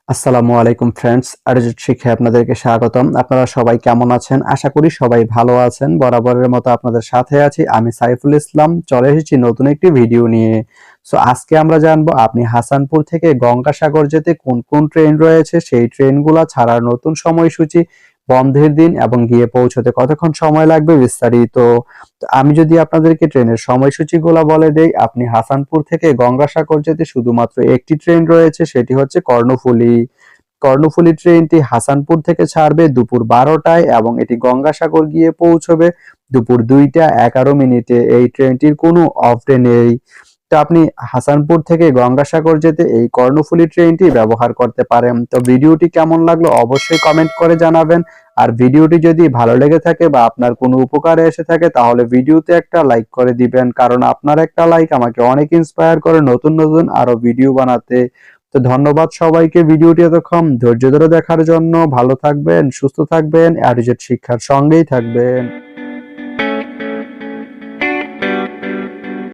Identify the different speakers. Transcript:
Speaker 1: আসসালামু আলাইকুম ফ্রেন্ডস, আরজুত শিক্ষায় আপনাদেরকে স্বাগতম। আপনারা সবাই কেমন আছেন? আশা করি সবাই ভালো আছেন। বরাবরের মতো আপনাদের সাথে আছি আমি সাইফুল ইসলাম। চলে এসেছি নতুন একটি ভিডিও নিয়ে। আজকে আমরা জানবো আপনি হাসানপুর থেকে গঙ্গাসাগর যেতে কোন কোন ট্রেন রয়েছে, সেই ট্রেনগুলো ছাড়ার নতুন সময়সূচি, বন্ধের দিন এবং গিয়ে পৌঁছতে কতক্ষণ সময় লাগবে বিস্তারিত। আমি যদি আপনাদেরকে ট্রেনের সময়সূচিগুলো বলে দেই, আপনি হাসানপুর থেকে গঙ্গাসাগর যেতে শুধুমাত্র একটি ট্রেন রয়েছে, সেটি হচ্ছে কর্ণফুলী। কর্ণফুলী ট্রেনটি হাসানপুর থেকে ছাড়বে দুপুর 12টায় এবং এটি গঙ্গাসাগর গিয়ে পৌঁছবে দুপুর 2টা 11 মিনিটে। এই ট্রেনটির কোনো অফ ডে নেই। তো আপনি হাসানপুর থেকে গঙ্গাসাগর যেতে এই কর্ণফুলী ট্রেনটি ব্যবহার করতে পারেন। তো ভিডিওটি কেমন লাগলো অবশ্যই কমেন্ট করে জানাবেন। আর ভিডিওটি যদি ভালো লেগে থাকে বা আপনার কোনো উপকারে এসে থাকে তাহলে ভিডিওতে একটা লাইক করে দিবেন, কারণ আপনার একটা লাইক আমাকে অনেক ইন্সপায়ার করে নতুন নতুন আরো ভিডিও বানাতে। তো ধন্যবাদ সবাইকে ভিডিওটি এতক্ষণ ধৈর্য ধরে দেখার জন্য। ভালো থাকবেন, সুস্থ থাকবেন, আর শিক্ষার সঙ্গেই থাকবেন।